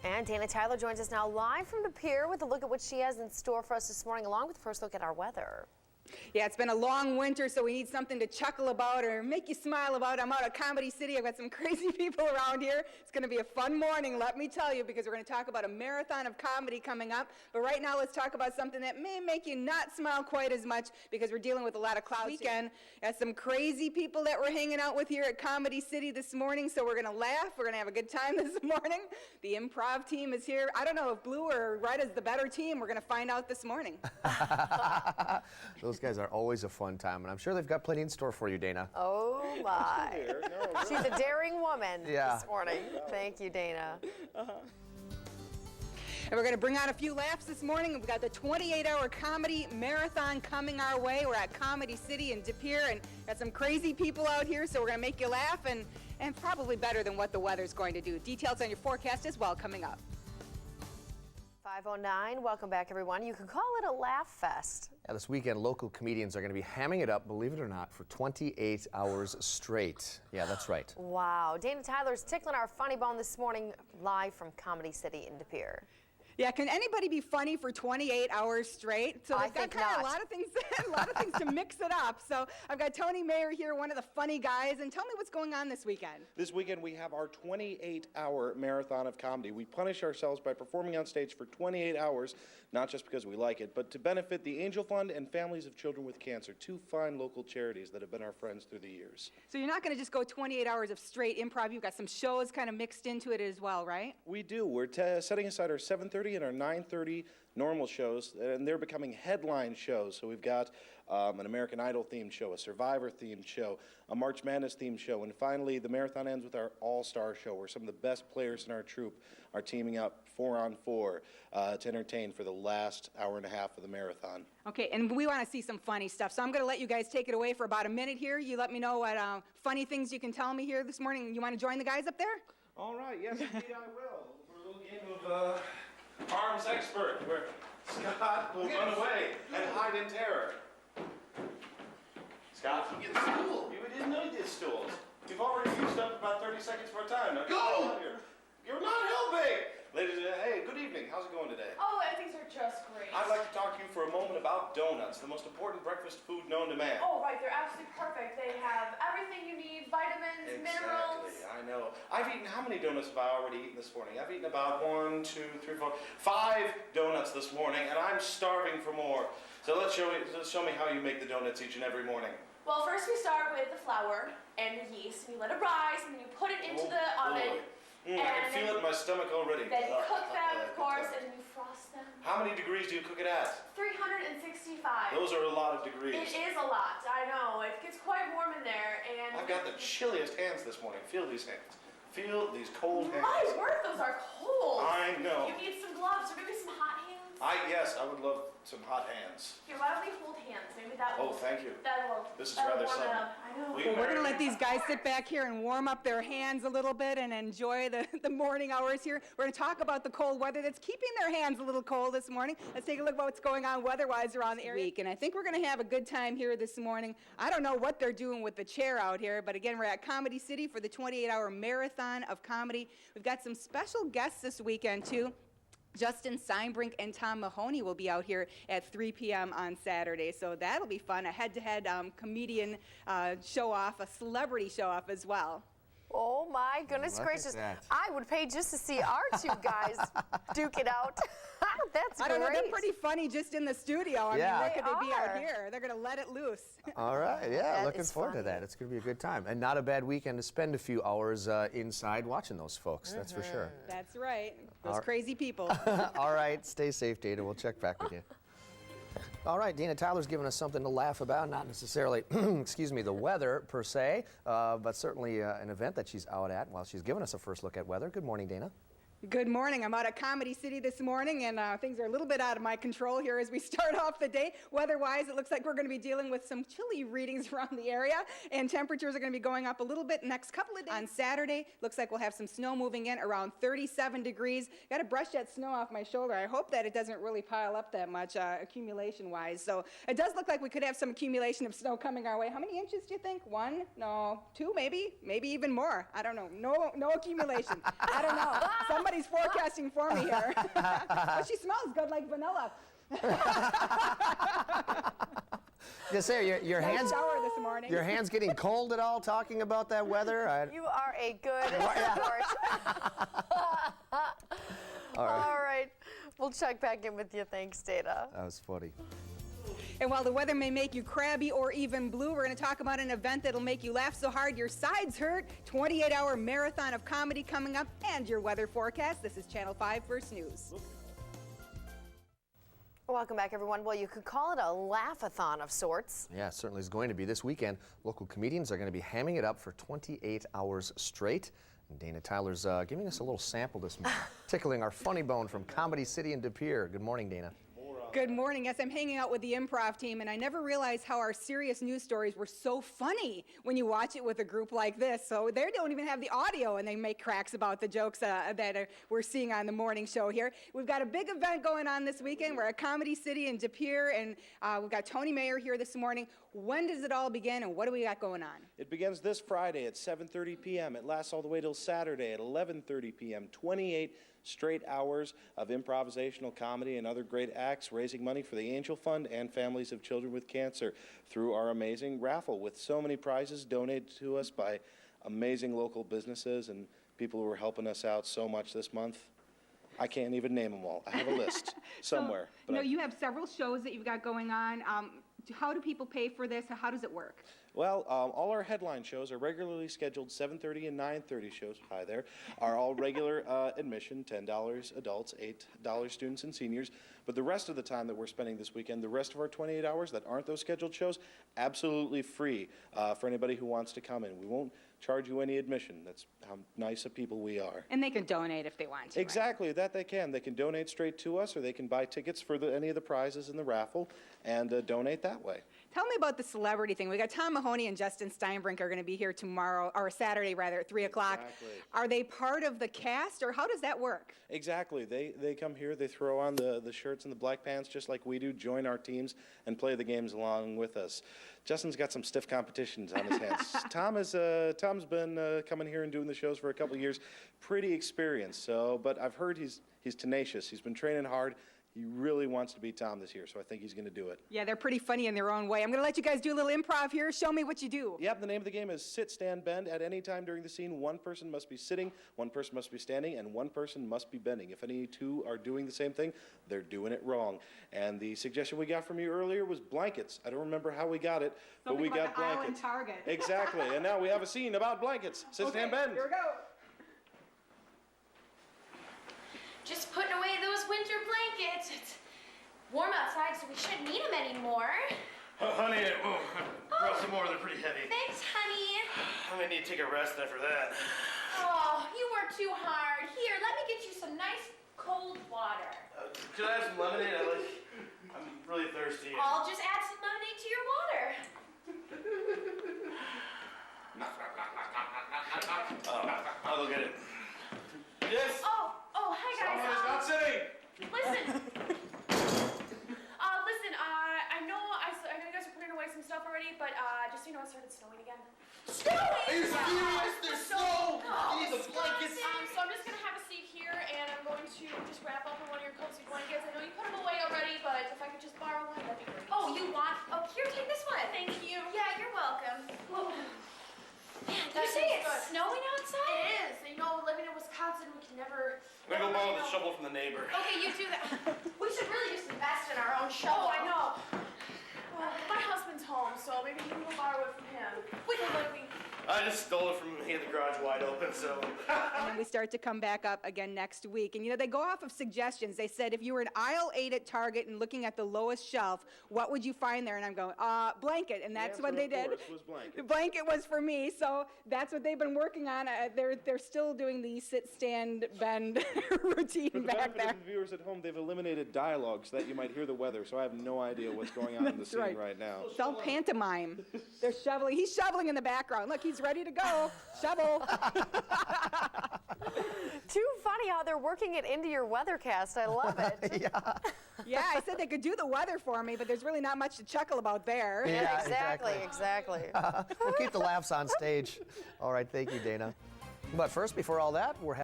And Dana Tyler joins us now live from the pier with a look at what she has in store for us this morning, along with the first look at our weather. Yeah, it's been a long winter, so we need something to chuckle about or make you smile about. I'm out at Comedy City. I've got some crazy people around here. It's going to be a fun morning, let me tell you, because we're going to talk about a marathon of comedy coming up. But right now, let's talk about something that may make you not smile quite as much because we're dealing with a lot of clouds. Weekend. Got some crazy people that we're hanging out with here at Comedy City this morning, so we're going to laugh. We're going to have a good time this morning. The improv team is here. I don't know if blue or red is the better team. We're going to find out this morning. Those guys are always a fun time, and I'm sure they've got plenty in store for you, Dana. Oh, my. She's a daring woman this morning. Thank you, Dana. And we're going to bring out a few laughs this morning. We've got the 28-hour comedy marathon coming our way. We're at Comedy City in De Pere, and got some crazy people out here, so we're going to make you laugh, and probably better than what the weather's going to do. Details on your forecast as well coming up. 5:09. Welcome back, everyone. You can call it a laugh fest. Yeah, this weekend, local comedians are going to be hamming it up, believe it or not, for 28 hours straight. Yeah, that's right. Wow. Dana Tyler's tickling our funny bone this morning, live from Comedy City in De Pere. Yeah, can anybody be funny for 28 hours straight? So they've got kind of a lot of things to mix it up. So I've got Tony Mayer here, one of the funny guys, and tell me what's going on this weekend. This weekend we have our 28-hour marathon of comedy. We punish ourselves by performing on stage for 28 hours, not just because we like it, but to benefit the Angel Fund and families of children with cancer, two fine local charities that have been our friends through the years. So you're not going to just go 28 hours of straight improv. You've got some shows kind of mixed into it as well, right? We do. We're setting aside our 7:30 and our 9:30 normal shows, and they're becoming headline shows. So we've got an American Idol themed show, a Survivor themed show, a March Madness themed show, and finally the marathon ends with our all-star show where some of the best players in our troupe are teaming up 4-on-4 to entertain for the last hour and a half of the marathon. Okay, and we want to see some funny stuff, so I'm going to let you guys take it away for about a minute here. You let me know what funny things you can tell me here this morning. You want to join the guys up there? All right, yes, indeed I will. For a little game of Arms Expert, where Scott will run away and hide in terror. Scott, you get the stool. You didn't know you did stools. You've already used up about 30 seconds of our time. Now, go! You're not helping! Ladies and gentlemen, hey, good evening. How's it going today? Oh, things are just great. I'd like to talk to you for a moment about donuts, the most important breakfast food known to man. Oh, right. They're absolutely perfect. They have everything you need, vitamins, minerals. Exactly, I know. I've eaten, how many donuts have I already eaten this morning? I've eaten about 1, 2, 3, 4, 5 donuts this morning, and I'm starving for more. So let's show me how you make the donuts each and every morning. Well, first we start with the flour and the yeast, and you let it rise, and then you put it into the oven. I can feel it in my stomach already. Then you cook them, of course, and then you frost them. How many degrees do you cook it at? 365. Those are a lot of degrees. It is a lot, I know. It gets quite warm in there, and I've got the chilliest hands this morning. Feel these hands. Feel these cold hands. My word, those are cold. I know. You need some gloves, or maybe some hot hands. Yes, I would love some hot hands. Here, why don't we hold hands? Maybe that will. Oh, thank you. That'll. This is that'll rather warm it sudden. up. I know. Well, we're going to let these guys sit back here and warm up their hands a little bit and enjoy the morning hours here. We're going to talk about the cold weather that's keeping their hands a little cold this morning. Let's take a look at what's going on weather-wise around the area. And I think we're going to have a good time here this morning. I don't know what they're doing with the chair out here, but again, we're at Comedy City for the 28-hour marathon of comedy. We've got some special guests this weekend, too. Justin Steinbrink and Tom Mahoney will be out here at 3 p.m. on Saturday, so that'll be fun. A head-to-head comedian show-off, a celebrity show-off as well. Oh, my goodness gracious. I would pay just to see our two guys duke it out. That's great. I don't know, they're pretty funny just in the studio. I mean, where could they be out here? They're going to let it loose. All right, yeah, That looking is forward to funny. that. It's going to be a good time. And not a bad weekend to spend a few hours inside watching those folks, that's for sure. That's right. Those crazy people. All right, stay safe, Dana. We'll check back with you. All right, Dana Tyler's giving us something to laugh about, not necessarily, excuse me, the weather per se, but certainly an event that she's out at while she's giving us a first look at weather. Good morning, Dana. Good morning. I'm out at Comedy City this morning, and things are a little bit out of my control here as we start off the day. Weather-wise, it looks like we're going to be dealing with some chilly readings around the area, and temperatures are going to be going up a little bit next couple of days. On Saturday, looks like we'll have some snow moving in around 37 degrees. Got to brush that snow off my shoulder. I hope that it doesn't really pile up that much accumulation-wise. So it does look like we could have some accumulation of snow coming our way. How many inches do you think? 1? No. 2 maybe? Maybe even more. I don't know. No accumulation. I don't know. Somebody Somebody's forecasting for me here. But she smells good like vanilla. Just say your Nice hands. shower this morning. Your hands getting cold at all talking about that weather? You are a good sport. All right. All right. We'll check back in with you. Thanks, Dana. That was funny. And while the weather may make you crabby or even blue, we're going to talk about an event that'll make you laugh so hard your sides hurt. 28-hour marathon of comedy coming up, and your weather forecast. This is Channel 5 First News. Welcome back, everyone. Well, you could call it a laugh-a-thon of sorts. Yeah, it certainly is going to be. This weekend, local comedians are going to be hamming it up for 28 hours straight. And Dana Tyler's giving us a little sample this morning, tickling our funny bone from Comedy City in De Pere. Good morning, Dana. Good morning. Yes, I'm hanging out with the improv team, and I never realized how our serious news stories were so funny when you watch it with a group like this. So they don't even have the audio, and they make cracks about the jokes that we're seeing on the morning show here. We've got a big event going on this weekend. We're at Comedy City in De Pere, and we've got Tony Mayer here this morning. When does it all begin, and what do we got going on? It begins this Friday at 7:30 p.m. It lasts all the way till Saturday at 11:30 p.m. 28 straight hours of improvisational comedy and other great acts, raising money for the Angel Fund and families of children with cancer through our amazing raffle with so many prizes donated to us by amazing local businesses and people who are helping us out so much this month. I can't even name them all. I have a list somewhere. So, you have several shows that you've got going on. How do people pay for this? How does it work? Well, all our headline shows are regularly scheduled 7:30 and 9:30 shows. Hi there. Are all regular admission, $10 adults, $8 students and seniors. But the rest of the time that we're spending this weekend, the rest of our 28 hours that aren't those scheduled shows, absolutely free for anybody who wants to come in. We won't charge you any admission. That's how nice of people we are. And they can donate if they want to. Exactly, right? That they can. They can donate straight to us, or they can buy tickets for any of the prizes in the raffle and donate that way. Tell me about the celebrity thing. We got Tom Mahoney and Justin Steinbrink are going to be here tomorrow, or Saturday rather, at 3 o'clock. Exactly. Are they part of the cast, or how does that work? Exactly. They come here, they throw on the shirts and the black pants just like we do, join our teams, and play the games along with us. Justin's got some stiff competitions on his hands. Tom's been coming here and doing the shows for a couple of years, pretty experienced. But I've heard he's tenacious. He's been training hard. He really wants to beat Tom this year, so I think he's going to do it. Yeah, they're pretty funny in their own way. I'm going to let you guys do a little improv here. Show me what you do. Yep, the name of the game is Sit, Stand, Bend. At any time during the scene, one person must be sitting, one person must be standing, and one person must be bending. If any two are doing the same thing, they're doing it wrong. And the suggestion we got from you earlier was blankets. I don't remember how we got it, but we got the blankets. Island Target. Exactly, and now we have a scene about blankets. Sit, stand, bend. Here we go. Just putting away those winter blankets. It's warm outside, so we shouldn't need them anymore. Honey, I brought some more. They're pretty heavy. Thanks, honey. I'm gonna need to take a rest after that. Oh, you worked too hard. Here, let me get you some nice cold water. Could I have some lemonade? I'm really thirsty. I'll just add some lemonade to your water. I'll go get it. Yes? Oh, hi guys. Someone is not sitting. Listen. I know you guys are putting away some stuff already, but just so you know, it started snowing again. Snowing? Are you serious? There's snow. You need the blankets. So I'm just gonna have a seat here, and I'm going to just wrap up in one of your cozy blankets. I know you put them away already, but if I could just borrow one, that'd be great. Oh, you want? Oh, here, take this one. Thank you. Yeah, you're welcome. Whoa. Man, you say it's snowing outside? It is. You know, living in Wisconsin, we can never. I'm gonna go borrow the shovel from the neighbor. Okay, you do that. We should really just invest in our own shovel. Oh, I know. Well, my husband's home, so maybe you can go borrow it from him. I just stole it from him. He had the garage wide open, so. And then we start to come back up again next week. And they go off of suggestions. They said, if you were in aisle 8 at Target and looking at the lowest shelf, what would you find there? And I'm going, blanket. And that's what they did. Was blanket. The blanket was for me, so that's what they've been working on. They're still doing the sit, stand, bend routine For the back benefit there. of the viewers at home, they've eliminated dialogue so that you might hear the weather, so I have no idea what's going on in the That's scene right. now. It's all pantomime. They're shoveling. He's shoveling in the background. Look, he's ready to go. Shovel. Too funny how they're working it into your weathercast. I love it. Yeah, I said they could do the weather for me, but there's really not much to chuckle about there. Yeah, Exactly. We'll keep the laughs on stage. All right, thank you, Dana. But first, before all that, we're